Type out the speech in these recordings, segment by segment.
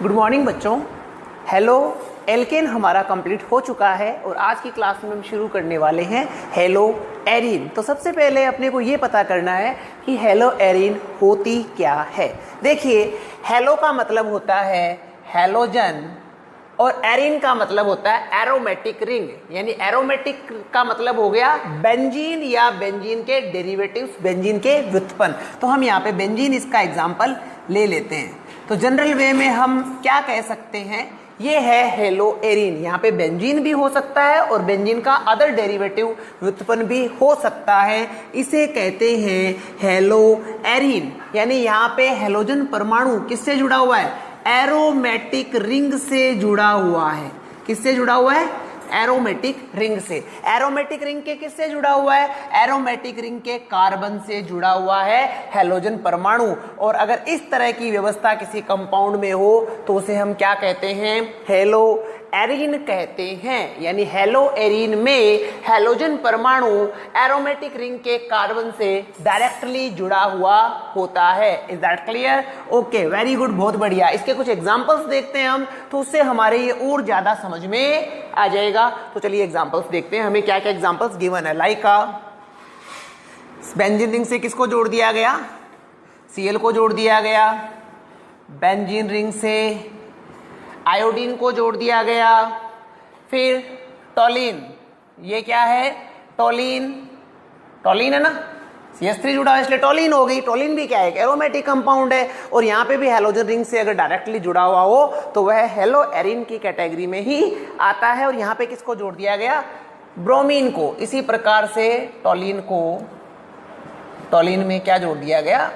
Good morning बच्चों। Halo alkane हमारा complete हो चुका है और आज की क्लास में हम शुरू करने वाले हैं हेलो एरीन। तो सबसे पहले अपने को ये पता करना है कि हेलो एरीन होती क्या है। देखिए, हेलो का मतलब होता है हेलोजन और एरीन का मतलब होता है एरोमेटिक रिंग। यानी एरोमेटिक का मतलब हो गया बेंजीन या बेंजीन के डेरिवेटिव्स, बेंजीन के व्युत्पन्न। तो हम यहाँ पे बेंजीन इसका एग्जाम्पल ले लेते हैं। तो जनरल वे में हम क्या कह सकते हैं, ये है हेलो एरीन। यहाँ पे बेंजीन भी हो सकता है और बेंजीन का अदर डेरिवेटिव व्युत्पन्न भी हो सकता है। इसे कहते हैं हेलो एरीन। यानी यहाँ पे हेलोजन परमाणु किससे जुड़ा हुआ है? एरोमेटिक रिंग से जुड़ा हुआ है। किससे जुड़ा हुआ है? एरोमेटिक रिंग से। एरोमेटिक रिंग के किससे जुड़ा हुआ है? एरोमेटिक रिंग के कार्बन से जुड़ा हुआ है हेलोजन परमाणु। और अगर इस तरह की व्यवस्था किसी कंपाउंड में हो तो उसे हम क्या कहते हैं? हेलो एरीन कहते हैं। यानी हेलो एरीन में हेलोजन परमाणु एरोमेटिक रिंग के कार्बन से डायरेक्टली जुड़ा हुआ होता है। Is that clear? Okay, very good, बहुत बढ़िया। इसके कुछ एग्जांपल्स देखते हैं हम, तो उससे हमारे ये और ज्यादा समझ में आ जाएगा। तो चलिए एग्जांपल्स देखते हैं, हमें क्या क्या एग्जांपल्स गिवन है। लाइक बेंजीन रिंग से किसको जोड़ दिया गया? Cl को जोड़ दिया गया। बेंजीन रिंग से आयोडीन को जोड़ दिया गया। फिर टोलिन, ये क्या है? टोलिन, टोलिन है ना, CH3 जुड़ा है इसलिए टोलिन हो गई। टोलिन भी क्या है? एरोमेटिक कंपाउंड है। और यहाँ पे भी हेलोजन रिंग से अगर डायरेक्टली जुड़ा हुआ हो तो वह हेलो एरीन की कैटेगरी में ही आता है। और यहाँ पे किसको जोड़ दिया गया? ब्रोमीन को। इसी प्रकार से टोलिन को, टोलिन में क्या जोड़ दिया गया?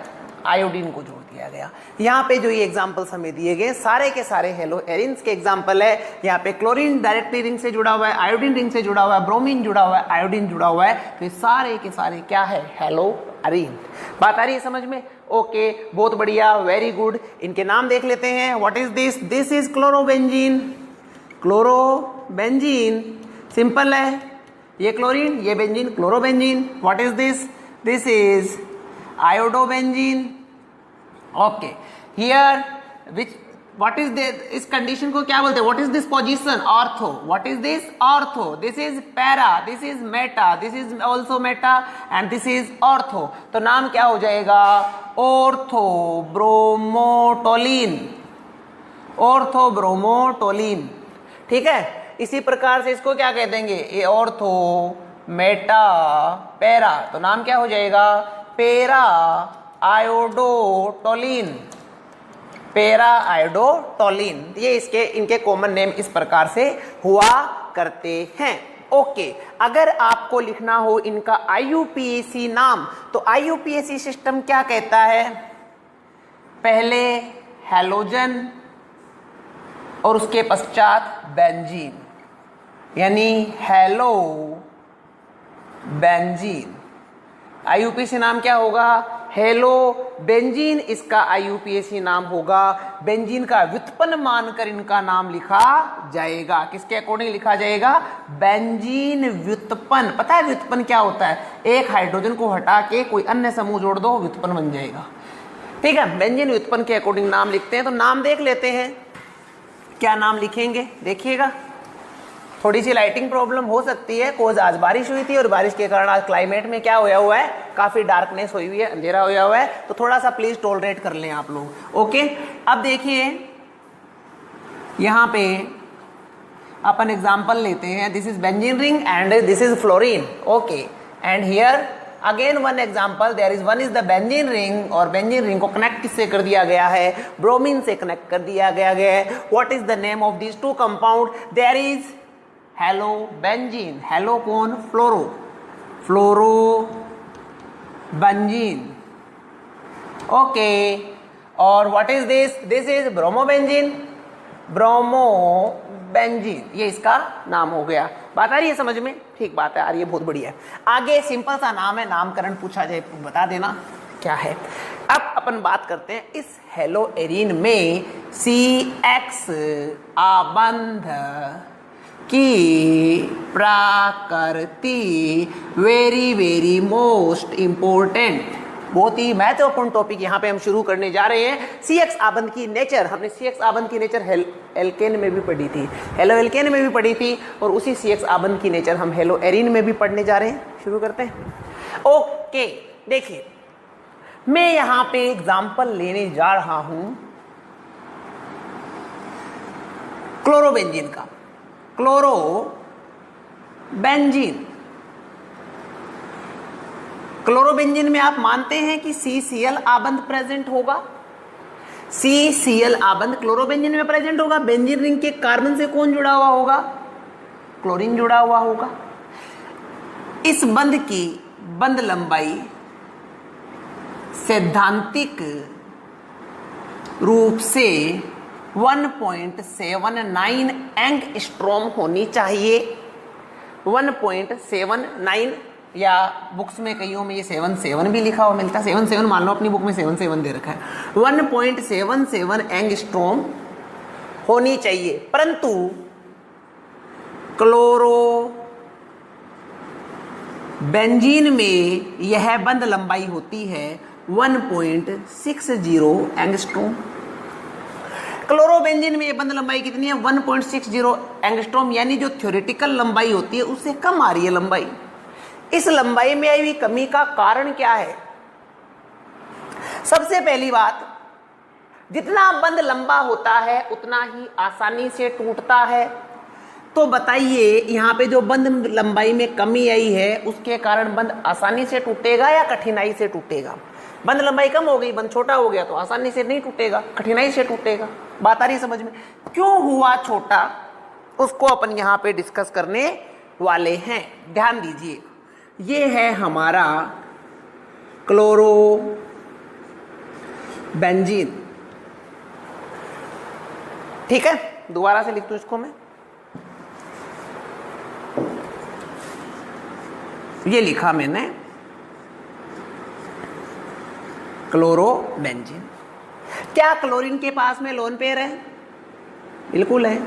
आयोडीन को जोड़ दिया गया। यहाँ पे जो ये एग्जांपल्स हमें दिए गए सारे के सारे हेलो एरीन्स के एग्जांपल है। यहाँ पे क्लोरीन डायरेक्टली रिंग से जुड़ा हुआ है, आयोडीन रिंग से जुड़ा हुआ है, ब्रोमीन जुड़ा हुआ है, आयोडीन जुड़ा हुआ है। तो ये सारे के सारे क्या है? Hello arene. बात आ रही है समझ में? ओके, बहुत बढ़िया, वेरी गुड। इनके नाम देख लेते हैं। What is this? This is chlorobenzene. Chlorobenzene simple है। ये क्लोरीन, ये benzene, chlorobenzene. What is this? This is iodobenzene. Okay, here which what is this? इस कंडीशन को क्या बोलते हैं? What is this position? Ortho. What is this? Ortho. This is para. This is meta. This is also meta and this is ortho. तो नाम क्या हो जाएगा? ऑर्थो ब्रोमोटोलिन। ऑर्थो ब्रोमोटोलिन, ठीक है। इसी प्रकार से इसको क्या कह देंगे? ये ऑर्थो मेटा पैरा, तो नाम क्या हो जाएगा? पेरा आयोडोटोलिन। पेरा आयोडोटोलिन, ये इसके इनके कॉमन नेम इस प्रकार से हुआ करते हैं। ओके, अगर आपको लिखना हो इनका IUPAC नाम, तो IUPAC सिस्टम क्या कहता है? पहले हेलोजन और उसके पश्चात बेंजीन, यानी हेलो बेंजीन। IUPAC नाम क्या होगा? हेलो बेंजीन इसका IUPAC नाम होगा। बेंजीन का व्युत्पन्न मानकर इनका नाम लिखा जाएगा। किसके अकॉर्डिंग लिखा जाएगा? बेंजीन व्युत्पन्न। पता है व्युत्पन्न क्या होता है? एक हाइड्रोजन को हटा के कोई अन्य समूह जोड़ दो, व्युत्पन्न बन जाएगा। ठीक है, बेंजीन व्युत्पन्न के अकॉर्डिंग नाम लिखते हैं। तो नाम देख लेते हैं, क्या नाम लिखेंगे? देखिएगा, थोड़ी सी लाइटिंग प्रॉब्लम हो सकती है। कोज आज बारिश हुई थी और बारिश के कारण आज क्लाइमेट में क्या होया हुआ है? काफी डार्कनेस हुई हुई है, अंधेरा होया हुआ है। तो थोड़ा सा प्लीज टॉलरेट कर लें आप लोग। ओके, अब देखिए यहाँ पे अपन एग्जांपल लेते हैं। This is benzene ring and this is fluorine. Okay, and here again one example, there is one is the benzene ring, और बेंजीन रिंग को कनेक्ट किससे कर दिया गया है? ब्रोमीन से कनेक्ट कर दिया गया है। What is the name of this two compound? There is halo benzene. Halo कौन? Fluoro, fluoro benzene. ओके, और what is this? This is bromobenzene, bromo benzene, ये इसका नाम हो गया। बात आ रही है समझ में? ठीक बात है, आ रही है, बहुत बढ़िया। आगे सिंपल सा नाम है, नामकरण पूछा जाए बता देना क्या है। अब अपन बात करते हैं इस हेलो एरीन में CX आबंध की प्रकृति। वेरी वेरी मोस्ट इंपोर्टेंट, बहुत ही महत्वपूर्ण टॉपिक यहाँ पे हम शुरू करने जा रहे हैं। CX आबंध की नेचर, हमने CX आबंध की नेचर एल्केन में भी पढ़ी थी, हेलो एल्केन में भी पढ़ी थी, और उसी CX आबंध की नेचर हम हेलो एरिन में भी पढ़ने जा रहे हैं। शुरू करते हैं। ओके, देखिए मैं यहाँ पे एग्जाम्पल लेने जा रहा हूं क्लोरोबेंजीन का। क्लोरोबेंजीन, क्लोरोबेंजीन में आप मानते हैं कि CCl आबंध प्रेजेंट होगा। CCl आबंध क्लोरोबेंजीन में प्रेजेंट होगा। बेंजीन रिंग के कार्बन से कौन जुड़ा हुआ होगा? क्लोरीन जुड़ा हुआ होगा। इस बंध की बंध लंबाई सैद्धांतिक रूप से 1.79 एंगस्ट्रॉम होनी चाहिए। 1.79, या बुक्स में कईयों में ये 77 भी लिखा हुआ मिलता है, 77 मान लो, अपनी बुक में 77 दे रखा है। 1.77 एंगस्ट्रॉम होनी चाहिए, परंतु क्लोरोबेंजीन में यह बंध लंबाई होती है 1.60 एंगस्ट्रॉम। क्लोरोबेंजीन में ये बंध लंबाई कितनी है? 1.60 एंगस्ट्रॉम, यानी जो थ्योरेटिकल लंबाई होती है उससे कम आ रही है लंबाई। इस लंबाई में आई हुई कमी का कारण क्या है? सबसे पहली बात, जितना बंध लंबा होता है उतना ही आसानी से टूटता है। तो बताइए यहाँ पे जो बंध लंबाई में कमी आई है उसके कारण बंध आसानी से टूटेगा या कठिनाई से टूटेगा? बंध लंबाई कम हो गई, बंध छोटा हो गया, तो आसानी से नहीं टूटेगा, कठिनाई से टूटेगा। बात आ रही समझ में? क्यों हुआ छोटा, उसको अपन यहाँ पे डिस्कस करने वाले हैं। ध्यान दीजिए, ये है हमारा क्लोरोबेंजीन, ठीक है। दोबारा से लिख दूं इसको मैं, ये लिखा मैंने क्लोरोबेंजीन। क्या क्लोरीन के पास में लोन पेयर है? बिल्कुल है।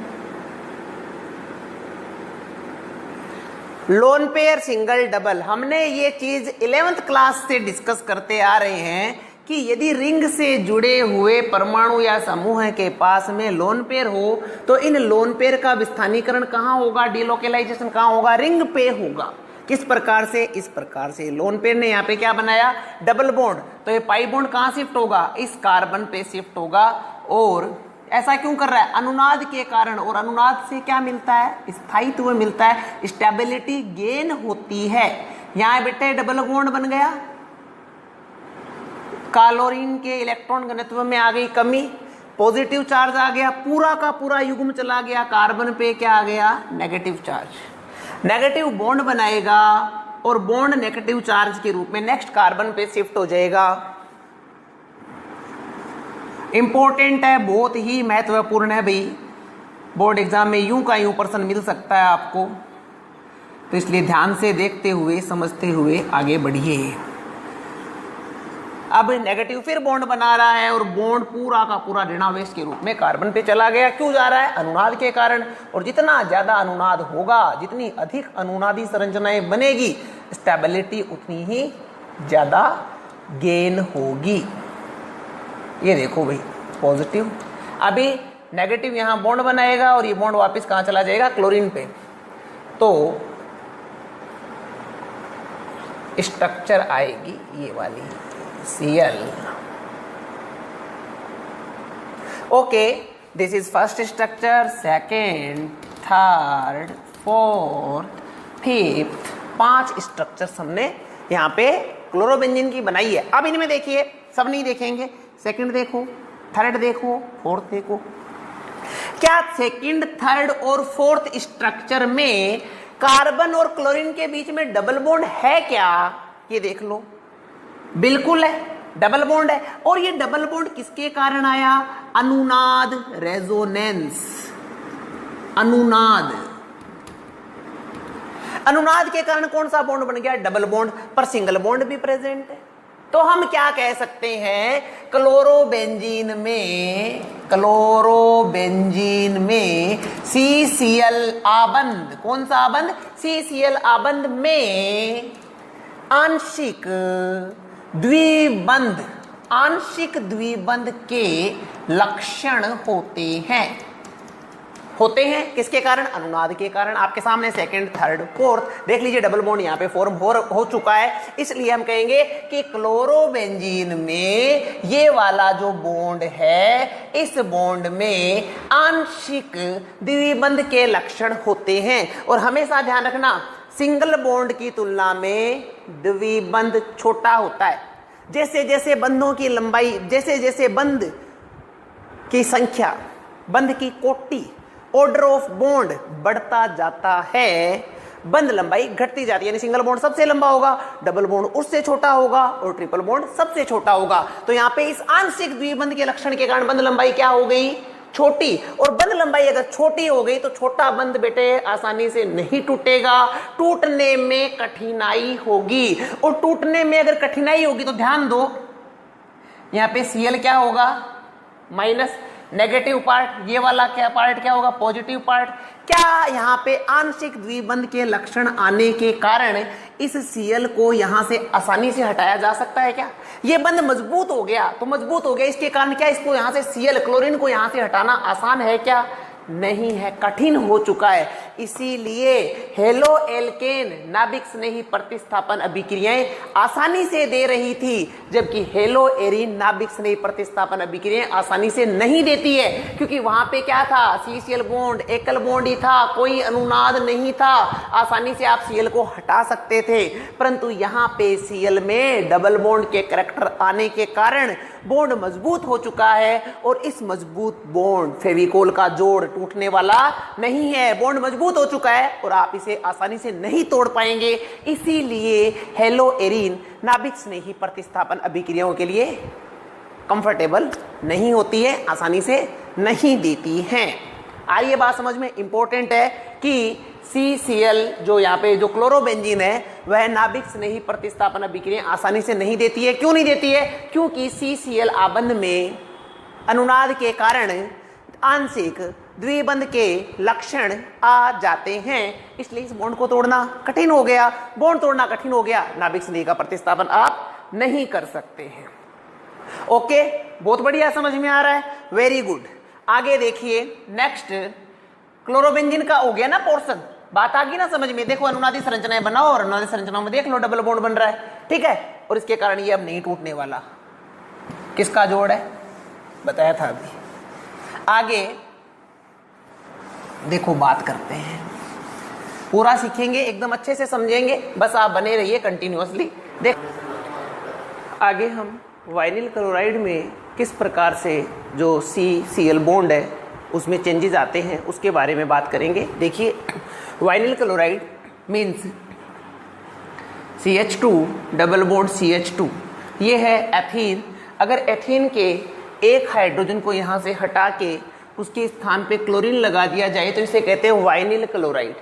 लोन पेयर, सिंगल, डबल, हमने ये चीज 11th क्लास से डिस्कस करते आ रहे हैं कि यदि रिंग से जुड़े हुए परमाणु या समूह के पास में लोन पेयर हो तो इन लोन पेयर का विस्थानीकरण कहाँ होगा? डिलोकेलाइजेशन कहाँ होगा? रिंग पे होगा। किस प्रकार से? इस प्रकार से। लोन पेयर ने यहाँ पे क्या बनाया? डबल बॉन्ड, तो ये पाई बॉन्ड कहाँ शिफ्ट होगा? इस कार्बन पे शिफ्ट होगा। और ऐसा क्यों कर रहा है? अनुनाद के कारण। और अनुनाद से क्या मिलता है? स्थायित्व मिलता है, स्टेबिलिटी गेन होती है। यहाँ बेटे डबल बॉन्ड बन गया, क्लोरीन के इलेक्ट्रॉन घनत्व में आ गई कमी, पॉजिटिव चार्ज आ गया, पूरा का पूरा युग्म चला गया, कार्बन पे क्या आ गया? Negative charge. नेगेटिव बॉन्ड बनाएगा और बॉन्ड नेगेटिव चार्ज के रूप में नेक्स्ट कार्बन पे शिफ्ट हो जाएगा। इंपॉर्टेंट है, बहुत ही महत्वपूर्ण है भाई। बोर्ड एग्जाम में यूं का यूं पर्सन मिल सकता है आपको, तो इसलिए ध्यान से देखते हुए समझते हुए आगे बढ़िए। अब नेगेटिव फिर बॉन्ड बना रहा है और बॉन्ड पूरा का पूरा ऋणावेश के रूप में कार्बन पे चला गया। क्यों जा रहा है? अनुनाद के कारण। और जितना ज्यादा अनुनाद होगा, जितनी अधिक अनुनादी संरचनाएं बनेगी, स्टेबिलिटी उतनी ही ज्यादा गेन होगी। ये देखो भाई, पॉजिटिव, अभी नेगेटिव यहाँ बॉन्ड बनाएगा और ये बॉन्ड वापस कहाँ चला जाएगा? क्लोरीन पे। तो स्ट्रक्चर आएगी ये वाली Cl। Okay, this is first structure, second, third, fourth, fifth, 5 structures हमने यहाँ पे क्लोरोबेंजीन की बनाई है। अब इनमें देखिए, सब नहीं देखेंगे, सेकंड देखो, थर्ड देखो, फोर्थ देखो। क्या सेकंड, थर्ड और फोर्थ स्ट्रक्चर में कार्बन और क्लोरीन के बीच में डबल बॉन्ड है क्या? ये देख लो, बिल्कुल है, डबल बॉन्ड है। और ये डबल बॉन्ड किसके कारण आया? अनुनाद, रेजोनेंस। अनुनाद, अनुनाद के कारण कौन सा बॉन्ड बन गया? डबल बॉन्ड, पर सिंगल बॉन्ड भी प्रेजेंट है। तो हम क्या कह सकते हैं? क्लोरोबेंजीन में CCl आबंध, कौन सा आबंध? CCl आबंध में आंशिक द्विबंध, आंशिक द्विबंध के लक्षण होते हैं किसके कारण? अनुनाद के कारण। आपके सामने सेकंड, थर्ड, फोर्थ देख लीजिए, डबल बॉन्ड यहाँ पे फॉर्म हो चुका है, इसलिए हम कहेंगे कि क्लोरोबेंजीन में ये वाला जो बॉन्ड है, इस बॉन्ड में आंशिक द्विबंध के लक्षण होते हैं। और हमेशा ध्यान रखना, सिंगल बॉन्ड की तुलना में द्विबंध छोटा होता है। जैसे जैसे बंधों की लंबाई, जैसे जैसे बंध की संख्या, बंध की कोटि, ऑर्डर ऑफ बॉन्ड बढ़ता जाता है, बंध लंबाई घटती जाती है। यानी सिंगल बॉन्ड सबसे लंबा होगा, डबल बॉन्ड उससे छोटा होगा और ट्रिपल बॉन्ड सबसे छोटा होगा। तो यहाँ पे इस आंशिक द्विबंध के लक्षण के कारण बंध लंबाई क्या हो गई? छोटी। और बंध लंबाई अगर छोटी हो गई तो छोटा बंध बेटे आसानी से नहीं टूटेगा, टूटने में कठिनाई होगी। और टूटने में अगर कठिनाई होगी तो ध्यान दो, यहाँ पे Cl क्या होगा? माइनस, नेगेटिव पार्ट, ये वाला क्या पार्ट क्या होगा? Positive part. क्या यहाँ पे आंशिक द्विबंध के लक्षण आने के कारण इस Cl को यहाँ से आसानी से हटाया जा सकता है क्या? ये बंध मजबूत हो गया तो मजबूत हो गया, इसके कारण क्या इसको यहाँ से Cl, क्लोरीन को यहाँ से हटाना आसान है क्या? नहीं है, कठिन हो चुका है। इसीलिए हेलो एल्केन नाभिक स्नेही प्रतिस्थापन अभिक्रियाएं आसानी से दे रही थी, जबकि हेलो एरीन नाभिक स्नेही प्रतिस्थापन अभिक्रियाएं आसानी से नहीं देती है, क्योंकि वहां पे क्या था? CCl बॉन्ड एकल बॉन्ड ही था, कोई अनुनाद नहीं था, आसानी से आप Cl को हटा सकते थे। परंतु यहाँ पे Cl में डबल बॉन्ड के करैक्टर आने के कारण बॉन्ड मजबूत हो चुका है, और इस मजबूत बॉन्ड फेविकोल का जोड़ टूटने वाला नहीं है, बॉन्ड मजबूत हो चुका है और आप इसे आसानी से नहीं तोड़ पाएंगे। इसीलिए हेलो एरीन नाभिक स्नेही प्रतिस्थापन अभिक्रियाओं के लिए कंफर्टेबल नहीं होती है, आसानी से नहीं देती हैं। आइए बात समझ में इंपॉर्टेंट है कि CCl जो यहाँ पे जो क्लोरोबेंजीन है वह नाभिक स्नेही प्रतिस्थापन अभिक्रिया आसानी से नहीं देती है। क्यों नहीं देती है? क्योंकि CCl आबंध में अनुनाद के कारण आंशिक द्विबंध के लक्षण आ जाते हैं, इसलिए इस बॉन्ड को तोड़ना कठिन हो गया। बॉन्ड तोड़ना कठिन हो गया, नाभिक स्नेही का प्रतिस्थापन आप नहीं कर सकते हैं। ओके, बहुत बढ़िया, समझ में आ रहा है, वेरी गुड। आगे देखिए, नेक्स्ट क्लोरोबेंजीन का हो गया ना पोर्शन, बात आ गई ना समझ में। देखो अनुनादी संरचनाएं बनाओ और अनुनादी संरचनाओं में देख लो डबल बॉन्ड बन रहा है, ठीक है, और इसके कारण ये अब नहीं टूटने वाला। किसका जोड़ है? बताया था अभी। आगे देखो बात करते हैं, पूरा सीखेंगे, एकदम अच्छे से समझेंगे, बस आप बने रहिए कंटिन्यूअसली। देख आगे हम वाइनिल क्लोराइड में किस प्रकार से जो CCl बॉन्ड है उसमें चेंजेस आते हैं उसके बारे में बात करेंगे। देखिए vinyl chloride means CH2 double bond CH2, ये है एथीन। अगर एथीन के एक हाइड्रोजन को यहाँ से हटा के उसके स्थान पे क्लोरीन लगा दिया जाए तो इसे कहते हैं वाइनिल क्लोराइड।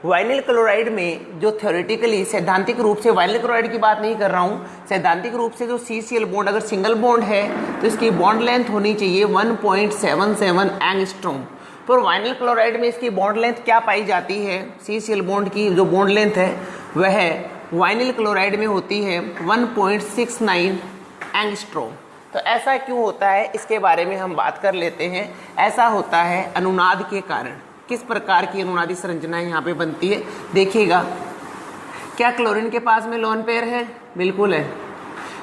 वाइनिल क्लोराइड में जो थ्योरेटिकली सैद्धांतिक रूप से, वाइनिल क्लोराइड की बात नहीं कर रहा हूँ, सैद्धांतिक रूप से जो CCl बॉन्ड अगर सिंगल बॉन्ड है तो इसकी बॉन्ड लेंथ होनी चाहिए 1.77 एंगस्ट्रॉम। पर वाइनिल क्लोराइड में इसकी बॉन्ड लेंथ क्या पाई जाती है? CCl बॉन्ड की जो बॉन्ड लेंथ है वह वाइनिल क्लोराइड में होती है 1.69 एंगस्ट्रॉम। तो ऐसा क्यों होता है इसके बारे में हम बात कर लेते हैं। ऐसा होता है अनुनाद के कारण। किस प्रकार की अनुनादी संरचनाएं यहाँ पे बनती है देखिएगा। क्या क्लोरीन के पास में लोन पेयर है? बिल्कुल है।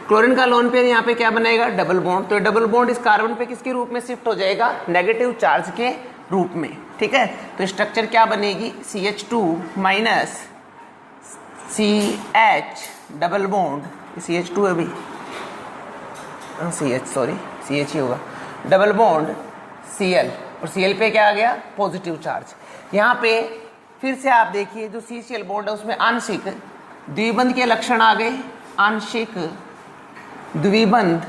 क्लोरीन का लोन पेयर यहाँ पे क्या बनाएगा? Double bond. तो डबल बॉन्ड इस कार्बन पे किसके रूप में शिफ्ट हो जाएगा? नेगेटिव चार्ज के रूप में, ठीक है। तो स्ट्रक्चर क्या बनेगी? CH2 minus CH double bond, CH2 अभी CH ही होगा, डबल बॉन्ड Cl, और Cl पे क्या आ गया? Positive charge. यहाँ पे फिर से आप देखिए जो CCl बॉन्ड है उसमें आंशिक द्विबंध के लक्षण आ गए, आंशिक द्विबंध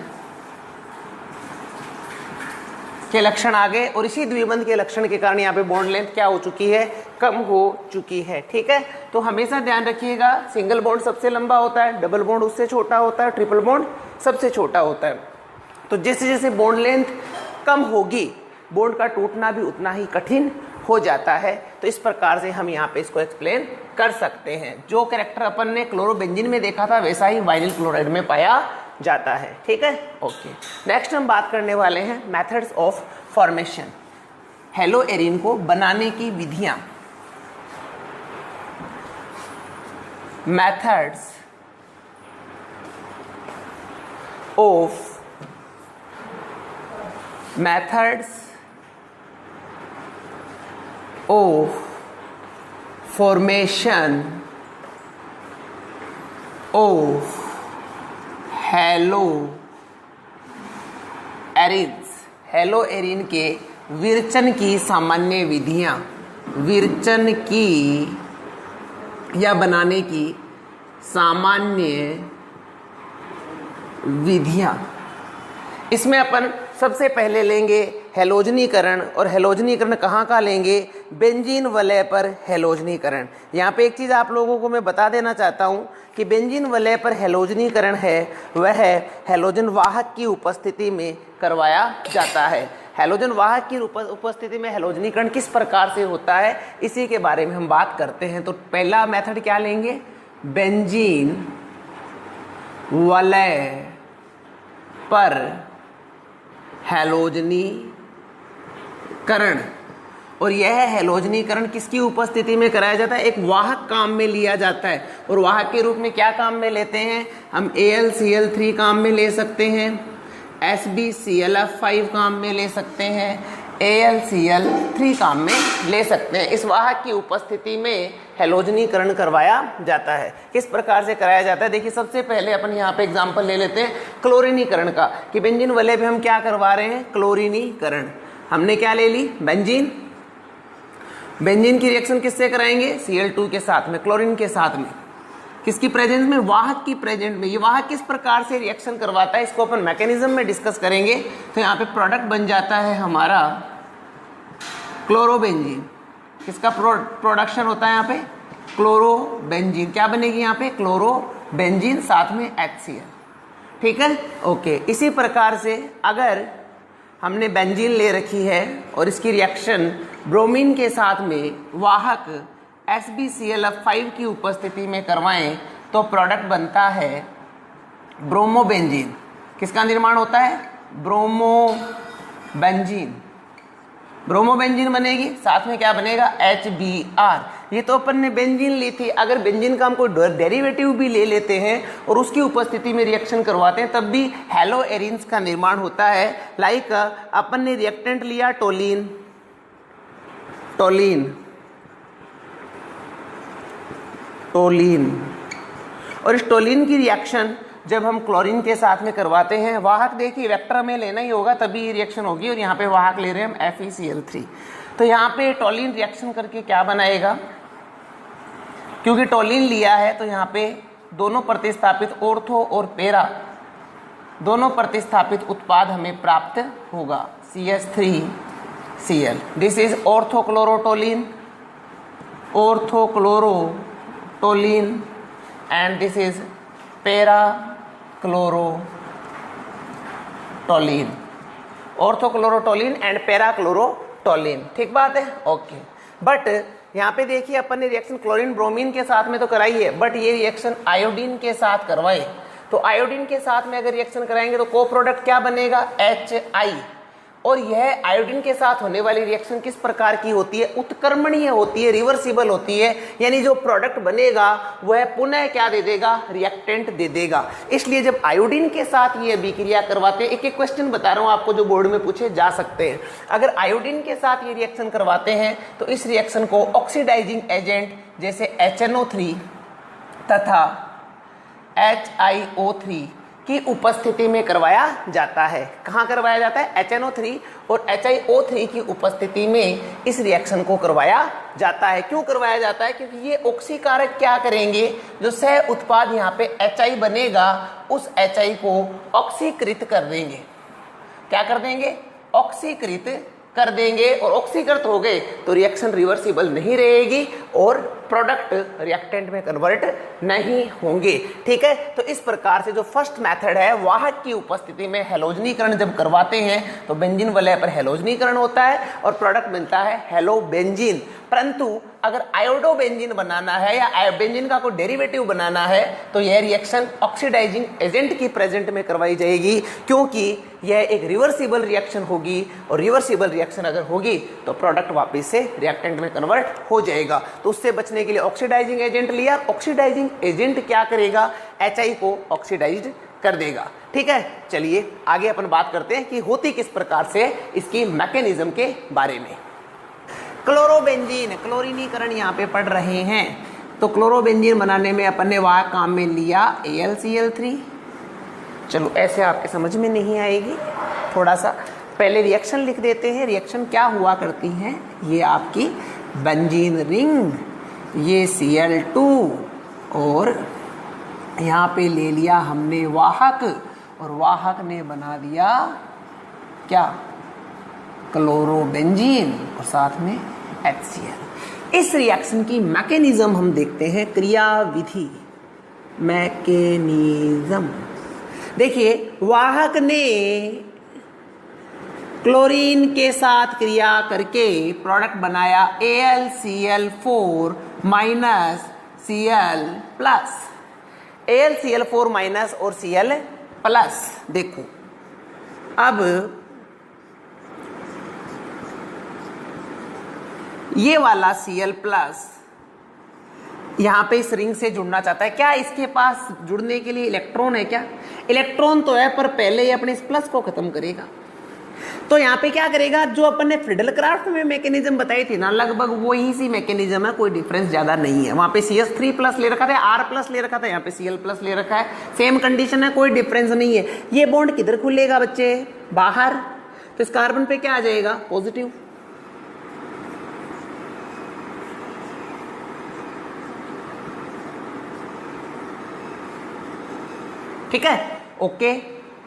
के लक्षण आ गए, और इसी द्विबंध के लक्षण के कारण यहाँ पे बॉन्ड लेंथ क्या हो चुकी है? कम हो चुकी है, ठीक है। तो हमेशा ध्यान रखिएगा, सिंगल बॉन्ड सबसे लंबा होता है, डबल बॉन्ड उससे छोटा होता है, ट्रिपल बॉन्ड सबसे छोटा होता है। तो जैसे जैसे बॉन्ड लेंथ कम होगी बॉन्ड का टूटना भी उतना ही कठिन हो जाता है। तो इस प्रकार से हम यहाँ पे इसको एक्सप्लेन कर सकते हैं। जो कैरेक्टर अपन ने क्लोरोबेंजीन में देखा था वैसा ही वाइनिल क्लोराइड में पाया जाता है। ठीक है, ओके। नेक्स्ट हम बात करने वाले हैं methods of formation, hello Erin को बनाने की विधियां। Methods of formation of hello arenes, hello Erin के विरचन की सामान्य विधियां, विरचन की या बनाने की सामान्य विधियां। इसमें अपन सबसे पहले लेंगे हेलोजनीकरण, और हेलोजनीकरण कहाँ का लेंगे? बेंजीन वलय पर हेलोजनीकरण। यहाँ पे एक चीज़ आप लोगों को मैं बता देना चाहता हूँ कि बेंजीन वलय पर हेलोजनीकरण है वह हेलोजन वाहक की उपस्थिति में करवाया जाता है। हेलोजन वाहक की उपस्थिति में हेलोजनीकरण किस प्रकार से होता है, इसी के बारे में हम बात करते हैं। तो पहला मेथड क्या लेंगे? बेंजीन वलय पर हेलोजनीकरण, और यह हेलोजनीकरण किसकी उपस्थिति में कराया जाता है? एक वाहक काम में लिया जाता है, और वाहक के रूप में क्या काम में लेते हैं हम? AlCl3 काम में ले सकते हैं, SbClF5 काम में ले सकते हैं, AlCl3 काम में ले सकते हैं। इस वाहक की उपस्थिति में हेलोजनीकरण करवाया जाता है। किस प्रकार से कराया जाता है? देखिए, सबसे पहले अपन यहाँ पे एग्जांपल ले लेते हैं क्लोरीनीकरण का, कि बेंजीन वलय पे हम क्या करवा रहे हैं? क्लोरीनीकरण। हमने क्या ले ली? बेंजीन। बेंजीन की रिएक्शन किससे कराएंगे? Cl2 के साथ में, क्लोरीन के साथ में। किसकी प्रेजेंस में? वाहक की प्रेजेंट में। ये वाहक किस प्रकार से रिएक्शन करवाता है, इसको अपन मैकेनिज्म में डिस्कस करेंगे। तो यहाँ पे प्रोडक्ट बन जाता है हमारा क्लोरोबेंजीन। किसका प्रोडक्शन होता है यहाँ पे? क्लोरोबेंजीन। क्या बनेगी यहाँ पे? क्लोरोबेंजीन, साथ में HCl। ठीक है, ओके। इसी प्रकार से अगर हमने बेंजीन ले रखी है और इसकी रिएक्शन ब्रोमीन के साथ में वाहक SbClF5 की उपस्थिति में करवाएं, तो प्रोडक्ट बनता है ब्रोमोबेंजीन। किसका निर्माण होता है? ब्रोमोबेंजीन। ब्रोमोबेंजीन बनेगी, साथ में क्या बनेगा? HBr। ये तो अपन ने बेंजीन ली थी। अगर बेंजीन का हम कोई डेरिवेटिव भी ले लेते हैं और उसकी उपस्थिति में रिएक्शन करवाते हैं, तब भी हेलो एरिन्स का निर्माण होता है। लाइक अपन ने रिएक्टेंट लिया टोलीन, और इस टोलीन की रिएक्शन जब हम क्लोरीन के साथ में करवाते हैं, वाहक देखिए वेक्टर में लेना ही होगा तभी ये रिएक्शन होगी, और यहाँ पे वाहक ले रहे हैं हम FeCl3। तो यहाँ पे टोलीन रिएक्शन करके क्या बनाएगा? क्योंकि टोलीन लिया है तो यहाँ पे दोनों प्रतिस्थापित ऑर्थो और पैरा दोनों प्रतिस्थापित उत्पाद हमें प्राप्त होगा, CH3Cl। This is orthochlorotoluene and this is parachlorotoluene, orthochlorotoluene and parachlorotoluene. ठीक बात है, ओके। बट यहाँ पे देखिए अपन ने रिएक्शन क्लोरीन ब्रोमीन के साथ में तो कराई है, बट ये रिएक्शन आयोडीन के साथ करवाए। तो आयोडीन के साथ में अगर रिएक्शन कराएंगे तो को प्रोडक्ट क्या बनेगा? HI। और यह आयोडीन के साथ होने वाली रिएक्शन किस प्रकार की होती है? उत्क्रमणीय होती है, रिवर्सिबल होती है। यानी जो प्रोडक्ट बनेगा वह पुनः क्या दे देगा? रिएक्टेंट दे देगा। इसलिए जब आयोडीन के साथ ये अभिक्रिया करवाते हैं, एक एक क्वेश्चन बता रहा हूं आपको जो बोर्ड में पूछे जा सकते हैं। अगर आयोडीन के साथ ये रिएक्शन करवाते हैं तो इस रिएक्शन को ऑक्सीडाइजिंग एजेंट जैसे HNO3 तथा HiO3 की उपस्थिति में करवाया जाता है। कहाँ करवाया जाता है? HNO3 और HiO3 की उपस्थिति में इस रिएक्शन को करवाया जाता है। क्यों करवाया जाता है? क्योंकि ये ऑक्सीकारक क्या करेंगे? जो सह उत्पाद यहाँ पे HI बनेगा, उस HI को ऑक्सीकृत कर देंगे। क्या कर देंगे? ऑक्सीकृत कर देंगे। और ऑक्सीकृत हो गए तो रिएक्शन रिवर्सिबल नहीं रहेगी और प्रोडक्ट रिएक्टेंट में कन्वर्ट नहीं होंगे। ठीक है, तो इस प्रकार से जो फर्स्ट मेथड है, वाहक की उपस्थिति में हैलोजनीकरण जब करवाते हैं तो बेंजीन वलय पर हैलोजनीकरण होता है और प्रोडक्ट मिलता है हैलोबेंजीन। परंतु अगर आयोडोबेंजीन बनाना है या बेंजीन का कोई डेरिवेटिव बनाना है तो यह रिएक्शन ऑक्सीडाइजिंग एजेंट की प्रेजेंट में करवाई जाएगी, क्योंकि यह एक रिवर्सिबल रिएक्शन होगी और रिवर्सिबल रिएक्शन अगर होगी तो प्रोडक्ट वापस से रिएक्टेंट में कन्वर्ट हो जाएगा। तो उससे बचने के लिए ऑक्सीडाइजिंग एजेंट लिया। ऑक्सीडाइजिंग एजेंट क्या करेगा? HI को ऑक्सीडाइज्ड कर देगा। ठीक है, चलिए आगे अपन बात करते हैं कि होती किस प्रकार से इसकी मैकेनिज्म के बारे में। क्लोरोबेंजीन, क्लोरीनीकरण यहाँ पे पढ़ रहे हैं, तो क्लोरोबेंजीन बनाने में अपन ने वहाँ काम में लिया AlCl3। चलो ऐसे आपके समझ में नहीं आएगी, थोड़ा सा पहले रिएक्शन लिख देते हैं। रिएक्शन क्या हुआ करती हैं? ये आपकी बेंजीन रिंग, ये Cl2 और यहाँ पे ले लिया हमने वाहक और वाहक ने बना दिया क्या? क्लोरोबेंजीन और साथ में HCl। इस रिएक्शन की मैकेनिज्म हम देखते हैं, क्रियाविधि मैकेनिज्म। देखिए, वाहक ने क्लोरीन के साथ क्रिया करके प्रोडक्ट बनाया AlCl4 minus Cl plus, AlCl4 minus और Cl प्लस। देखो अब ये वाला Cl प्लस यहाँ पे इस रिंग से जुड़ना चाहता है। क्या इसके पास जुड़ने के लिए इलेक्ट्रॉन है? क्या इलेक्ट्रॉन तो है, पर पहले ये अपने इस प्लस को खत्म करेगा। तो यहाँ पे क्या करेगा? जो अपन ने फ्रिडल-क्राफ्ट में मैकेनिज्म बताई थी ना, लगभग वही सी मैकेनिज्म है, कोई डिफरेंस ज्यादा नहीं है। वहां पे CS3 प्लस ले रखा था, R प्लस ले रखा था, यहाँ पे Cl प्लस ले रखा है, सेम कंडीशन है, कोई डिफरेंस नहीं है। ये बॉन्ड किधर खुलेगा बच्चे? बाहर। तो इस कार्बन पे क्या आ जाएगा? पॉजिटिव। ठीक है, ओके।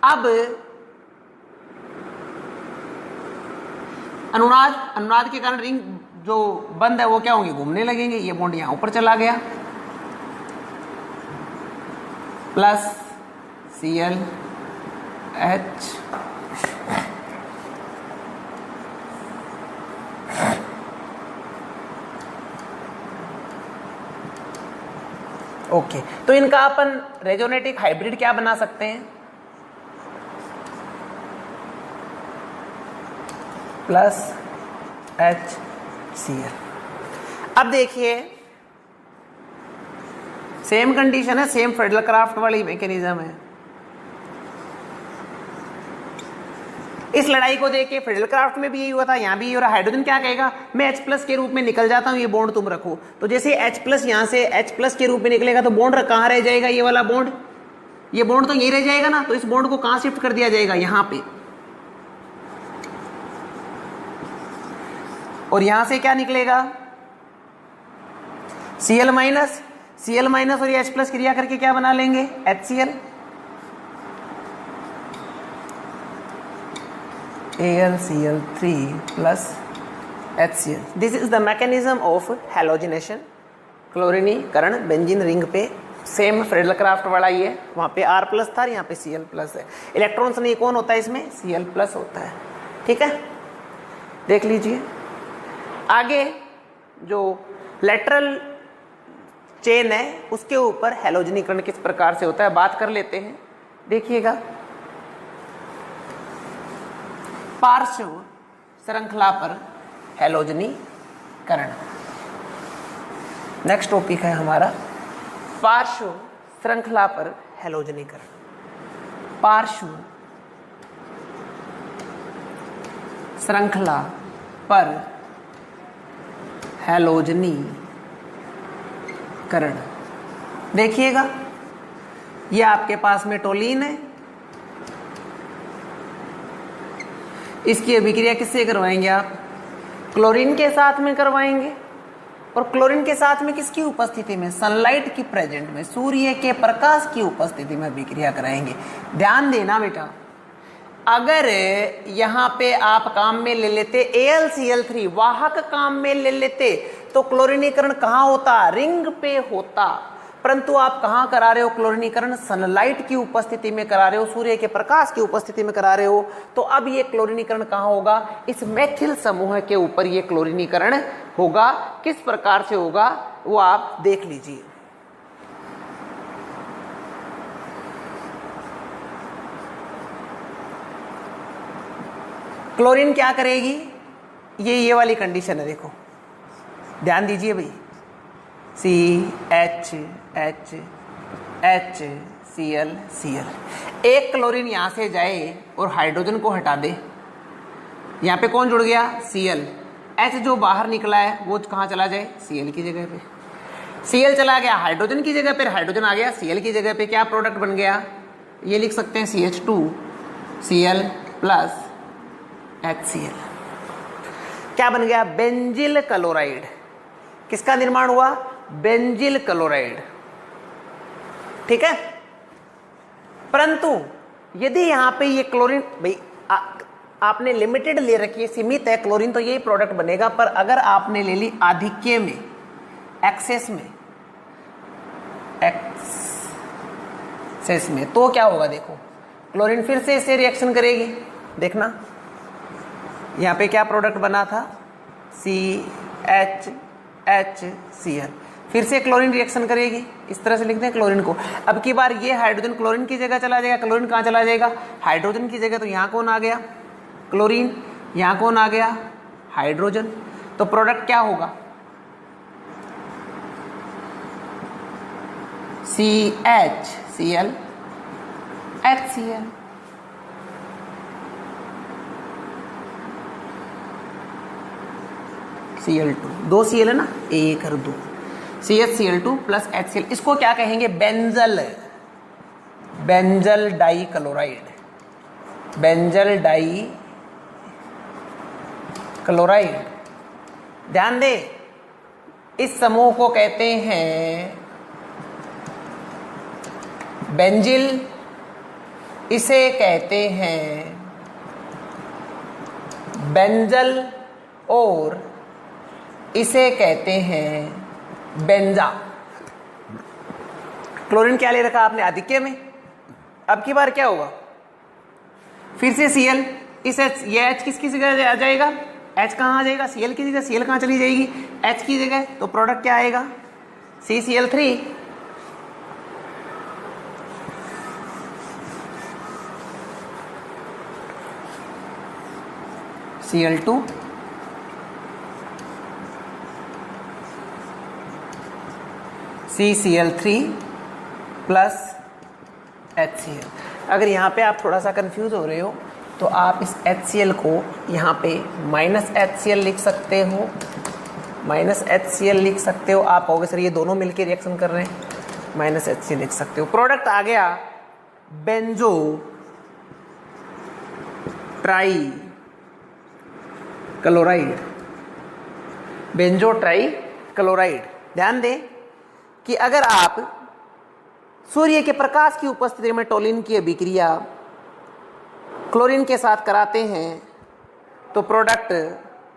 अब अनुनाद के कारण रिंग जो बंद है वो क्या होंगे? घूमने लगेंगे। ये बॉन्ड यहां ऊपर चला गया, प्लस Cl H ओके। तो इनका अपन रेजोनेटिक हाइब्रिड क्या बना सकते हैं? Plus HCl। अब देखिए, सेम कंडीशन है, सेम फ्रिडल-क्राफ्ट वाली मैकेनिज्म है। इस लड़ाई को देख के फ्रिडल-क्राफ्ट में भी यही हुआ था, यहाँ भी यही हो रहा। हाइड्रोजन क्या कहेगा? मैं H+ के रूप में निकल जाता हूँ, ये बॉन्ड तुम रखो। तो जैसे H+ यहाँ से H+ के रूप में निकलेगा तो बॉन्ड कहाँ रह जाएगा? ये वाला बॉन्ड, ये बॉन्ड तो यही रह जाएगा ना। तो इस बॉन्ड को कहाँ शिफ्ट कर दिया जाएगा? यहाँ पे। और यहां से क्या निकलेगा? Cl माइनस, Cl माइनस और ये H+ क्रिया करके क्या बना लेंगे? HCl। AlCl3 plus HCl। This is the mechanism of halogenation, क्लोरीनीकरण। बेंजीन रिंग पे सेम फ्रिडल-क्राफ्ट वाला ही है, वहां पे R+ था, यहाँ पे Cl+ है। इलेक्ट्रॉन्स नहीं कौन होता है इसमें? Cl+ होता है। ठीक है, देख लीजिए आगे। जो लेटरल चेन है उसके ऊपर हैलोजनीकरण किस प्रकार से होता है बात कर लेते हैं। देखिएगा, पार्श्व श्रृंखला पर हैलोजनीकरण नेक्स्ट टॉपिक है हमारा। पार्श्व श्रृंखला पर हैलोजनीकरण। पार्श्व श्रृंखला पर हैलोजनीकरण। देखिएगा, ये आपके पास में टोलीन है, इसकी अभिक्रिया किससे करवाएंगे आप? क्लोरीन के साथ में करवाएंगे। और क्लोरीन के साथ में किसकी उपस्थिति में? सनलाइट की प्रेजेंट में, सूर्य के प्रकाश की उपस्थिति में अभिक्रिया कराएंगे। ध्यान देना बेटा, अगर यहाँ पे आप काम में ले लेते AlCl3, वाहक काम में ले लेते, तो क्लोरीनीकरण कहाँ होता, रिंग पे होता, परंतु आप कहाँ करा रहे हो क्लोरीनीकरण, सनलाइट की उपस्थिति में करा रहे हो, सूर्य के प्रकाश की उपस्थिति में करा रहे हो। तो अब ये क्लोरीनीकरण कहाँ होगा, इस मेथिल समूह के ऊपर ये क्लोरीनीकरण होगा। किस प्रकार से होगा वो आप देख लीजिए। क्लोरीन क्या करेगी, ये वाली कंडीशन है, देखो ध्यान दीजिए भाई, CHHCl। एक क्लोरीन यहां से जाए और हाइड्रोजन को हटा दे, यहां पे कौन जुड़ गया, Cl। H जो बाहर निकला है वो कहां चला जाए, Cl की जगह पे। Cl चला गया हाइड्रोजन की जगह पे, हाइड्रोजन आ गया Cl की जगह पे, क्या प्रोडक्ट बन गया, ये लिख सकते हैं CH2Cl प्लस HCl। क्या बन गया, बेंजिल क्लोराइड। किसका निर्माण हुआ, बेंजिल क्लोराइड, ठीक है। परंतु यदि यहां पे ये क्लोरीन, भाई आपने लिमिटेड ले रखी है, सीमित है क्लोरीन, तो ये प्रोडक्ट बनेगा। पर अगर आपने ले ली आधिक्य में, एक्सेस में, तो क्या होगा, देखो क्लोरीन फिर से इससे रिएक्शन करेगी। देखना यहां पे क्या प्रोडक्ट बना था, CHHCl, फिर से क्लोरीन रिएक्शन करेगी, इस तरह से लिखते हैं क्लोरीन को। अब की बार ये हाइड्रोजन क्लोरीन की जगह चला जाएगा, क्लोरीन कहाँ चला जाएगा, हाइड्रोजन की जगह। तो यहाँ कौन आ गया, क्लोरीन, यहाँ कौन आ गया, हाइड्रोजन। तो प्रोडक्ट क्या होगा, CHCl HCl। Cl2, 2 Cl है ना, एक और 2, CHCl2 प्लस HCl। इसको क्या कहेंगे, benzal di chloride, benzal di chloride. ध्यान दे, इस समूह को कहते हैं बेंजिल, इसे कहते हैं बेंजल, और इसे कहते हैं बेंजा। क्लोरीन क्या ले रखा आपने, आधिक्य में। अब की बार क्या होगा, फिर से Cl, इस H, ये H किसकी जगह आ जाएगा, H कहाँ आ जाएगा, Cl की जगह। Cl कहाँ चली जाएगी, H की जगह। तो प्रोडक्ट क्या आएगा, CCl3 Cl2 CCl3 plus HCl। अगर यहाँ पे आप थोड़ा सा कंफ्यूज हो रहे हो तो आप इस HCl को यहाँ पे माइनस HCl लिख सकते हो, माइनस HCl लिख सकते हो। आप कहोगे सर ये दोनों मिलके रिएक्शन कर रहे हैं, माइनस HCl लिख सकते हो। प्रोडक्ट आ गया benzo tri chloride, benzo tri chloride. ध्यान दें कि अगर आप सूर्य के प्रकाश की उपस्थिति में टोलिन की अभिक्रिया क्लोरीन के साथ कराते हैं तो प्रोडक्ट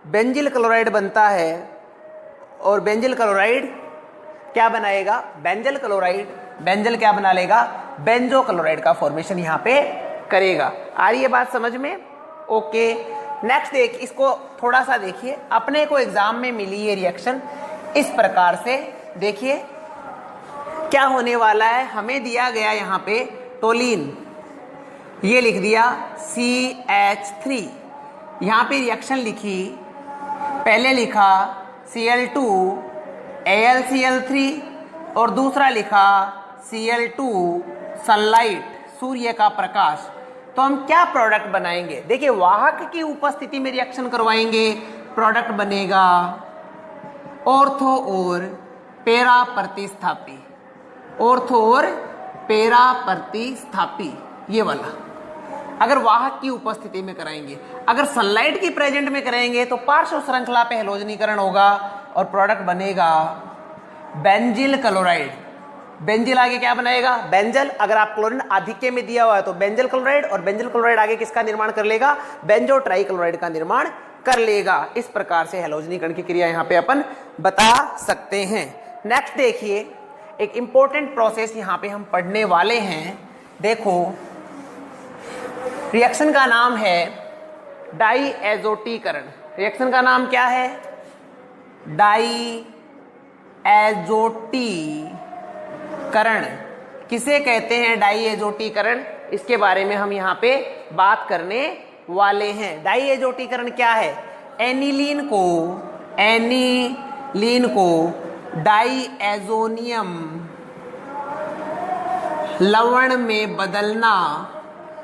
बेंजिल क्लोराइड बनता है, और बेंजिल क्लोराइड क्या बनाएगा, बेंजल क्लोराइड। बेंजल क्या बना लेगा, बेंजो क्लोराइड का फॉर्मेशन यहाँ पे करेगा। आ रही है बात समझ में, ओके। नेक्स्ट देख, इसको थोड़ा सा देखिए, अपने को एग्जाम में मिली ये रिएक्शन इस प्रकार से। देखिए क्या होने वाला है, हमें दिया गया यहाँ पे टोलिन, ये लिख दिया CH3, यहाँ पे रिएक्शन लिखी, पहले लिखा Cl2 AlCl3 और दूसरा लिखा Cl2 सनलाइट, सूर्य का प्रकाश। तो हम क्या प्रोडक्ट बनाएंगे, देखिए वाहक की उपस्थिति में रिएक्शन करवाएंगे, प्रोडक्ट बनेगा ऑर्थो और पेरा प्रतिस्थापी, ऑर्थो और पेरा प्रतिस्थापी, ये वाला अगर वाहक की उपस्थिति में कराएंगे। अगर सनलाइट की प्रेजेंट में कराएंगे तो पार्श्व श्रृंखला पे हेलोजनीकरण होगा और प्रोडक्ट बनेगा बेंजिल क्लोराइड। बेंजिल आगे क्या बनाएगा, बेंजल। अगर आप क्लोरीन आधिक्य में दिया हुआ है तो बेंजल क्लोराइड, और बेंजल क्लोराइड आगे किसका निर्माण कर लेगा, बेंजो ट्राई क्लोराइड का निर्माण कर लेगा। इस प्रकार से हैलोजनीकरण की क्रिया यहाँ पे अपन बता सकते हैं। नेक्स्ट देखिए, एक इंपॉर्टेंट प्रोसेस यहाँ पे हम पढ़ने वाले हैं। देखो, रिएक्शन का नाम है डाईएज़ोटीकरण। रिएक्शन का नाम क्या है? डाईएज़ोटीकरण। किसे कहते हैं डाईएज़ोटीकरण? इसके बारे में हम यहाँ पे बात करने वाले हैं। डाईएज़ोटीकरण क्या है? एनिलीन को डाईएज़ोनियम लवण में बदलना।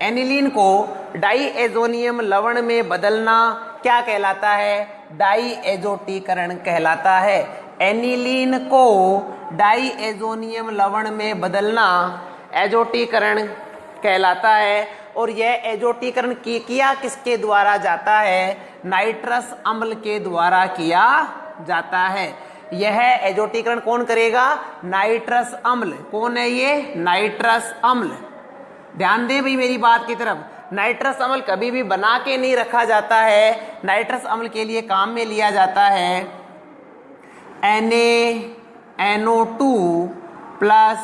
एनिलीन को डाईएज़ोनियम लवण में बदलना क्या कहलाता है? डाईएज़ोटीकरण कहलाता है। एनिलीन को डाईएज़ोनियम लवण में बदलना एज़ोटीकरण कहलाता है। और यह एज़ोटीकरण किया किसके द्वारा जाता है? नाइट्रस अम्ल के द्वारा किया जाता है। यह एज़ोटीकरण कौन करेगा? नाइट्रस अम्ल। कौन है ये? नाइट्रस अम्ल। ध्यान दें भाई मेरी बात की तरफ। नाइट्रस अम्ल कभी भी बना के नहीं रखा जाता है। नाइट्रस अम्ल के लिए काम में लिया जाता है NaNO2 plus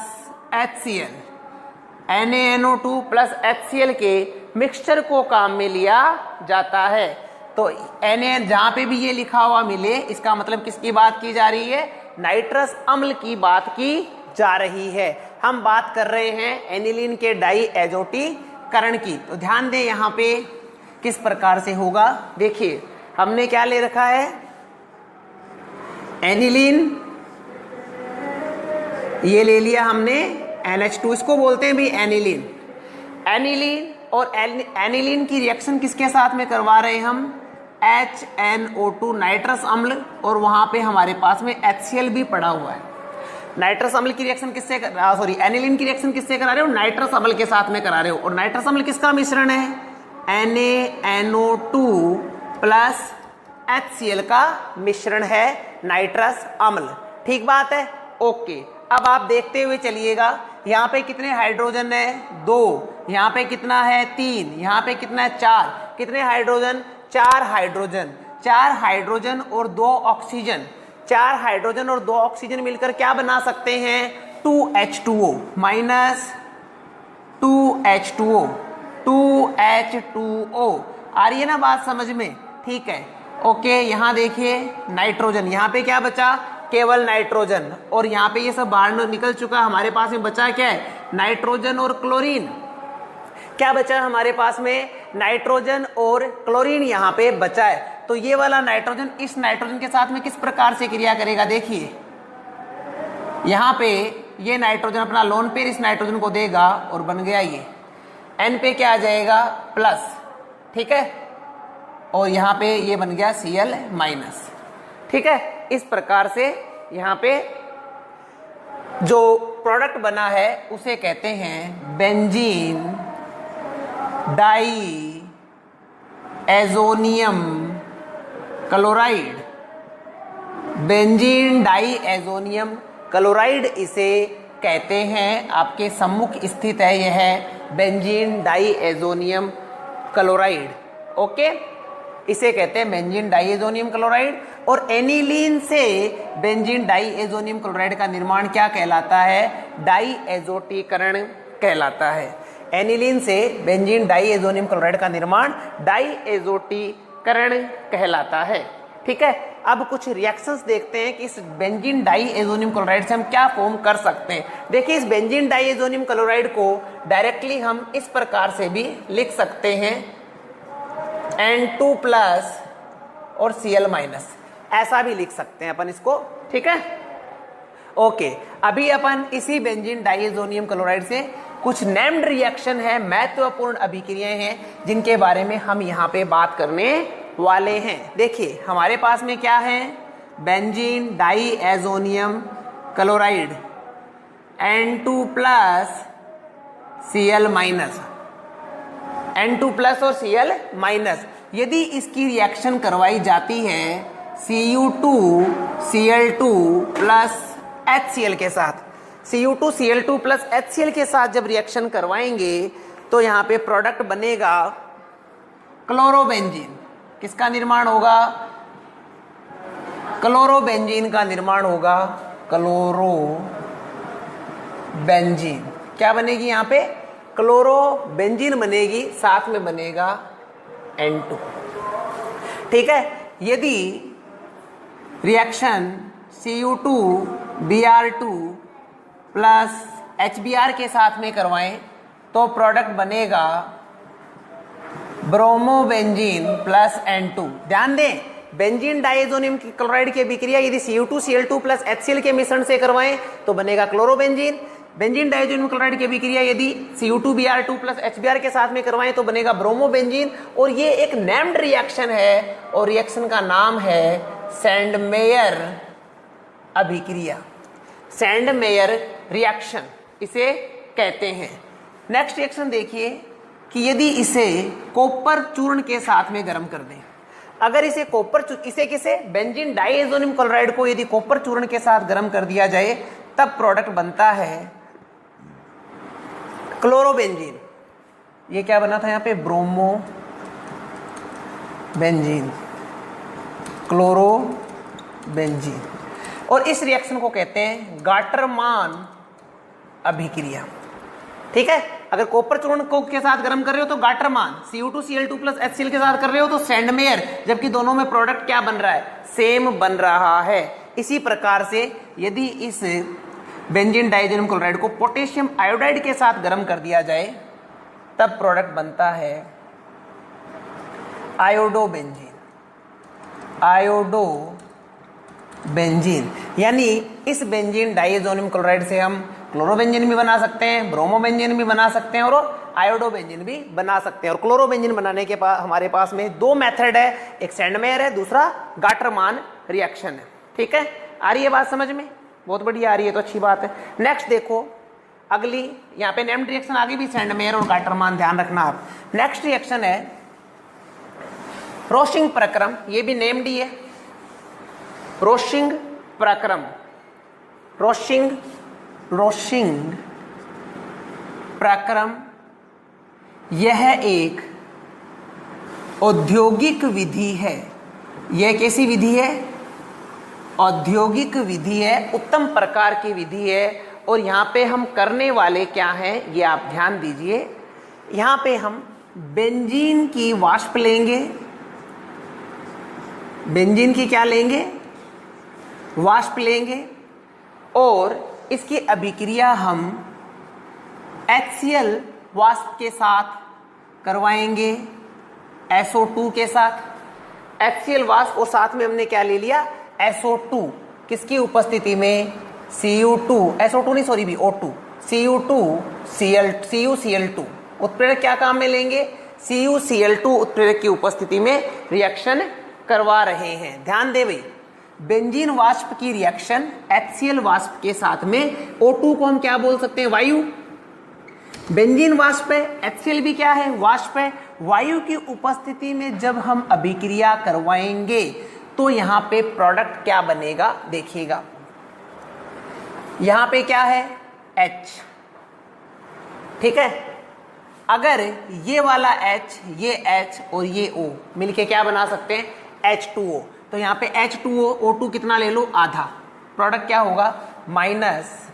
HCl। NaNO2 plus HCl के मिक्सचर को काम में लिया जाता है। तो Na जहां पे भी ये लिखा हुआ मिले, इसका मतलब किसकी बात की जा रही है? नाइट्रस अम्ल की बात की जा रही है। हम बात कर रहे हैं एनिलीन के डाईएज़ोटीकरण की। तो ध्यान दें यहाँ पे किस प्रकार से होगा। देखिए, हमने क्या ले रखा है? एनिलीन, ये ले लिया हमने NH2, इसको बोलते हैं भी एनिलीन। एनिलीन और एनिलीन की रिएक्शन किसके साथ में करवा रहे हैं हम? HNO2 नाइट्रस अम्ल, और वहां पे हमारे पास में HCl भी पड़ा हुआ है। नाइट्रस अम्ल की रिएक्शन किससे एनिलीन की रिएक्शन किससे करा रहे हो? नाइट्रस अम्ल के साथ में करा रहे हो। और नाइट्रस अम्ल किसका मिश्रण है? NaNO2 प्लस HCl का मिश्रण है नाइट्रस अम्ल। ठीक बात है? ओके। अब आप देखते हुए चलिएगा, यहाँ पे कितने हाइड्रोजन है? 2। यहाँ पे कितना है? 3। यहाँ पे कितना है? 4। कितने हाइड्रोजन? 4 हाइड्रोजन। 4 हाइड्रोजन और 2 ऑक्सीजन। 4 हाइड्रोजन और 2 ऑक्सीजन मिलकर क्या बना सकते हैं? 2H2O minus 2H2O 2H2O। आ रही है ना बात समझ में? ठीक है, ओके। यहाँ देखिए नाइट्रोजन, यहाँ पे क्या बचा? केवल नाइट्रोजन। और यहाँ पे ये सब बाहर निकल चुका। हमारे पास में बचा क्या है? नाइट्रोजन और क्लोरीन। क्या बचा हमारे पास में? नाइट्रोजन और क्लोरीन यहाँ पे बचा है। तो ये वाला नाइट्रोजन इस नाइट्रोजन के साथ में किस प्रकार से क्रिया करेगा? देखिए, यहाँ पे ये नाइट्रोजन अपना लोन पेयर इस नाइट्रोजन को देगा और बन गया ये N पे क्या आ जाएगा? प्लस। ठीक है, और यहाँ पे ये बन गया Cl माइनस। ठीक है, इस प्रकार से यहाँ पे जो प्रोडक्ट बना है उसे कहते हैं benzene diazonium chloride. Benzene diazonium chloride इसे कहते हैं। आपके सम्मुख स्थित है यह बेंजीन डाईएज़ोनियम क्लोराइड। ओके, इसे कहते हैं बेंजीन डाईएज़ोनियम क्लोराइड। और एनिलीन से बेंजीन डाईएज़ोनियम क्लोराइड का निर्माण क्या कहलाता है? डाईएज़ोटीकरण कहलाता है। एनिलीन से बेंजीन डाईएज़ोनियम क्लोराइड का निर्माण डाईएज़ोटीकरण कहलाता है। ठीक है, अब कुछ रिएक्शंस देखते हैं कि इस बेंजीन डाईएज़ोनियम क्लोराइड से हम क्या फॉर्म कर सकते हैं। देखिए, इस बेंजीन डाईएज़ोनियम क्लोराइड को डायरेक्टली हम इस प्रकार से भी लिख सकते हैं N2 प्लस और Cl माइनस, ऐसा भी लिख सकते हैं अपन इसको। ठीक है, ओके। अभी अपन इसी बेंजीन डाईएज़ोनियम क्लोराइड से कुछ नेम्ड रिएक्शन है, महत्वपूर्ण अभिक्रियाएं हैं, जिनके बारे में हम यहाँ पे बात करने वाले हैं। देखिए, हमारे पास में क्या है? Benzene diazonium chloride N2 plus Cl minus, N2 plus और Cl माइनस। यदि इसकी रिएक्शन करवाई जाती है Cu2Cl2 प्लस HCl के साथ, Cu2Cl2 प्लस HCl के साथ जब रिएक्शन करवाएंगे तो यहाँ पे प्रोडक्ट बनेगा क्लोरोबेंजीन। किसका निर्माण होगा? क्लोरोबेंजीन का निर्माण होगा। क्लोरोबेंजीन क्या बनेगी यहाँ पे? क्लोरोबेंजीन बनेगी, साथ में बनेगा N2। ठीक है, यदि रिएक्शन Cu2Br2 प्लस HBr के साथ में करवाएं तो प्रोडक्ट बनेगा ब्रोमोबेंजीन प्लस N2। ध्यान दें, बेंजीन डाइएजोनियम क्लोराइड की अभिक्रिया यदि Cu2Cl2 प्लस HCl के मिश्रण से करवाएं तो बनेगा क्लोरोबेंजीन। बेंजीन डाइएजोनियम क्लोराइड की अभिक्रिया यदि Cu2Br2 प्लस HBr के साथ में करवाएं तो बनेगा ब्रोमोबेंजीन। और ये एक नेम्ड रिएक्शन है और रिएक्शन का नाम है सैंडमेयर अभिक्रिया। सैंडमेयर रिएक्शन इसे कहते हैं। नेक्स्ट रिएक्शन देखिए कि यदि इसे कॉपर चूर्ण के साथ में गर्म कर दें, अगर इसे किसे बेंजीन डाइएजोनियम क्लोराइड को यदि कॉपर चूर्ण के साथ गर्म कर दिया जाए तब प्रोडक्ट बनता है क्लोरोबेंजीन। ये क्या बना था यहाँ पे? Bromobenzene, chlorobenzene. और इस रिएक्शन को कहते हैं गाटरमान अभिक्रिया। ठीक है, अगर कॉपर चूर्ण को के साथ गर्म कर रहे हो तो गाटरमान, Cu2Cl2 प्लस HCl के साथ कर रहे हो तो सैंडमेयर, जबकि दोनों में प्रोडक्ट क्या बन रहा है? सेम बन रहा है। इसी प्रकार से यदि इस बेंजीन डाइएजोनियम क्लोराइड को पोटेशियम आयोडाइड के साथ गर्म कर दिया जाए तब प्रोडक्ट बनता है आयोडोबेंजीन। यानी इस बेंजीन डाइएजोनियम क्लोराइड से हम क्लोरोबेंजीन भी बना सकते हैं, ब्रोमोबेंजीन भी बना सकते हैं और आयोडोबेंजीन भी बना सकते हैं। और क्लोरोबेंजीन बनाने के पास हमारे पास में दो मेथड है, एक सैंडमेयर है, दूसरा गाटरमान रिएक्शन है। ठीक है, आ रही है बात समझ में? बहुत बढ़िया आ रही है तो अच्छी बात है। नेक्स्ट देखो, अगली यहाँ पे नेम्ड रिएक्शन आगे भी सैंडमेयर और गाटरमान, ध्यान रखना आप। नेक्स्ट रिएक्शन है रोशिंग प्रक्रम, ये भी नेम्ड ही है। रोशिंग प्रक्रम, रोशिंग प्रक्रम, यह एक औद्योगिक विधि है। यह कैसी विधि है? औद्योगिक विधि है, उत्तम प्रकार की विधि है। और यहाँ पे हम करने वाले क्या हैं ये आप ध्यान दीजिए। यहाँ पे हम बेंजीन की वाष्प लेंगे, बेंजीन की क्या लेंगे? वाष्प लेंगे और इसकी अभिक्रिया हम HCl वाष्प के साथ करवाएंगे, SO2 के साथ। HCl वाष्प और साथ में हमने क्या ले लिया? SO2, किसकी उपस्थिति में? O2, CuCl2 उत्प्रेरक क्या काम में लेंगे? CuCl2 उत्प्रेरक की उपस्थिति में रिएक्शन करवा रहे हैं। ध्यान दे भाई, बेंजीन वाष्प की रिएक्शन HCl वाष्प के साथ में, O2 को हम क्या बोल सकते हैं? वायु। बेंजीन वाष्प है, HCl भी क्या है? वाष्प है। वायु की उपस्थिति में जब हम अभिक्रिया करवाएंगे तो यहां पे प्रोडक्ट क्या बनेगा देखिएगा। यहां पे क्या है? H। ठीक है, अगर ये वाला H, ये H और ये O मिलके क्या बना सकते हैं? H2O। तो यहाँ पे H2O, O2 कितना ले लो? आधा। प्रोडक्ट क्या होगा? Minus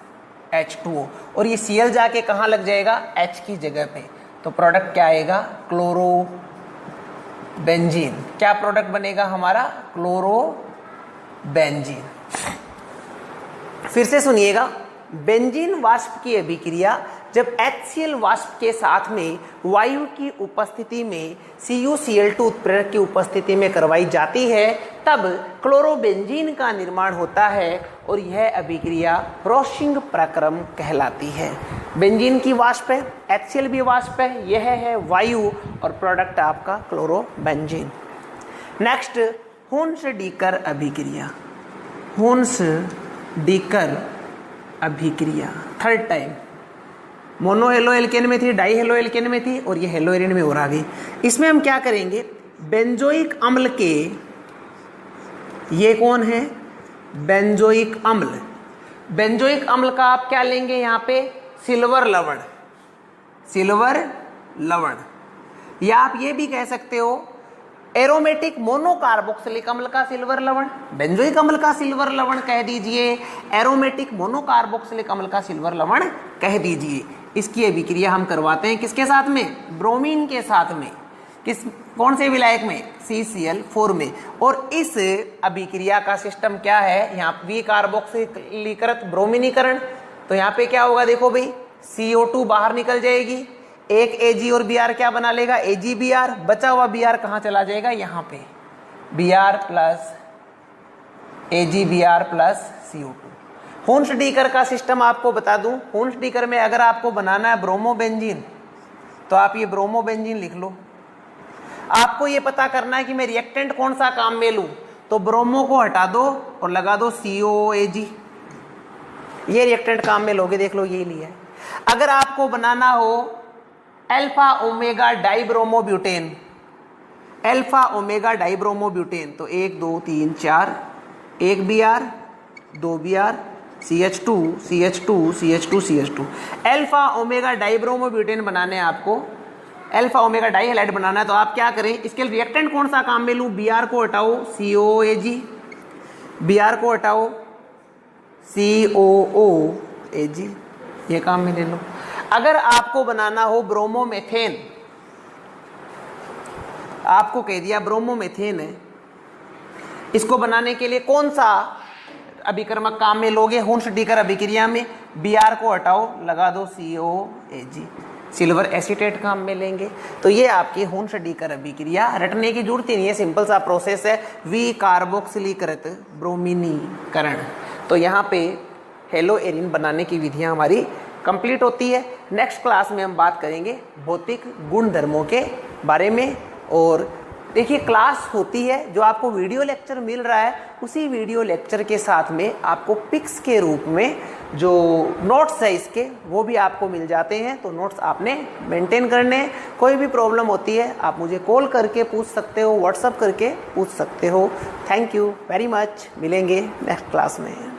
H2O। और ये Cl जाके कहाँ लग जाएगा? H की जगह पे। तो प्रोडक्ट क्या आएगा? क्लोरोबेंजीन। क्या प्रोडक्ट बनेगा हमारा? क्लोरोबेंजीन। फिर से सुनिएगा, बेंजीन वाष्प की अभिक्रिया जब HCl वाष्प के साथ में वायु की उपस्थिति में CuCl2 उत्प्रेरक की उपस्थिति में करवाई जाती है तब क्लोरोबेंजीन का निर्माण होता है और यह अभिक्रिया रोशिंग प्रक्रम कहलाती है। बेंजीन की वाष्प है, HCl भी वाष्प है, यह है वायु और प्रोडक्ट आपका क्लोरोबेंजीन। नेक्स्ट, हुन्स-डीकर अभिक्रिया। हुन्स-डीकर अभिक्रिया third time, mono halo alkane में थी, डाई हेलो एल्केन में थी और ये हेलो एरिन में और आ गई। इसमें हम क्या करेंगे? बेंजोइक अम्ल के, ये कौन है? बेंजोइक अम्ल। बेंजोइक अम्ल का आप क्या लेंगे यहाँ पे? सिल्वर लवण। सिल्वर लवण, या आप ये भी कह सकते हो एरोमेटिक मोनोकार्बोक्सिलिक अम्ल का सिल्वर लवण, बेंजोइक अम्ल का सिल्वर लवण कह दीजिए, एरोमेटिक मोनोकार्बोक्सिलिक अम्ल का सिल्वर लवण कह दीजिए। इसकी अभिक्रिया हम करवाते हैं किसके साथ में? ब्रोमीन के साथ में। कौन से विलायक में? CCl4 में। और इस अभिक्रिया का सिस्टम क्या है? यहाँ विकार्बोक्सिलीकृत ब्रोमीनीकरण। तो यहाँ पे क्या होगा देखो भाई, CO2 बाहर निकल जाएगी, एक Ag और Br क्या बना लेगा? AgBr। बचा हुआ Br कहाँ चला जाएगा? यहाँ पे Br plus AgBr plus CO2। हुन्सडीकर का सिस्टम आपको बता दूं, हुन्सडीकर में अगर आपको बनाना है ब्रोमोबेंजीन तो आप ये ब्रोमोबेंजीन लिख लो। आपको ये पता करना है कि मैं रिएक्टेंट कौन सा काम में लूं, तो ब्रोमो को हटा दो और लगा दो COAG। ये रिएक्टेंट काम में लोगे, देख लो ये लिया है। अगर आपको बनाना हो alpha omega dibromobutane, alpha omega dibromobutane, तो 1 2 3 4, 1 Br 2 Br CH2 CH2 CH2 CH2। Alpha omega dibromobutane बनाने हैं आपको, अल्फा ओमेगा डाइहैलाइड बनाना है, तो आप क्या करें? इसके लिए रिएक्टेंट कौन सा काम में लूं? Br को हटाओ COAG, Br को हटाओ COOAG, ये काम में ले लो। अगर आपको बनाना हो ब्रोमोमेथेन, आपको कह दिया ब्रोमोमेथेन है, इसको बनाने के लिए कौन सा अभिकर्मक काम में लोगे? हुन्सडीकर अभिक्रिया में Br को हटाओ, लगा दो COAG, सिल्वर एसीटेट काम में लेंगे। तो ये आपकी हुन्सडीकर अभिक्रिया, रटने की जरूरत ही नहीं है, सिंपल सा प्रोसेस है, विकार्बोक्सिलीकृत ब्रोमीनीकरण। तो यहाँ पे हेलो एरिन बनाने की विधियाँ हमारी कंप्लीट होती है। नेक्स्ट क्लास में हम बात करेंगे भौतिक गुणधर्मों के बारे में। और देखिए क्लास होती है, जो आपको वीडियो लेक्चर मिल रहा है, उसी वीडियो लेक्चर के साथ में आपको पिक्स के रूप में जो नोट्स है इसके, वो भी आपको मिल जाते हैं। तो नोट्स आपने मेंटेन करने हैं। कोई भी प्रॉब्लम होती है आप मुझे कॉल करके पूछ सकते हो, व्हाट्सअप करके पूछ सकते हो। थैंक यू वेरी मच, मिलेंगे नेक्स्ट क्लास में।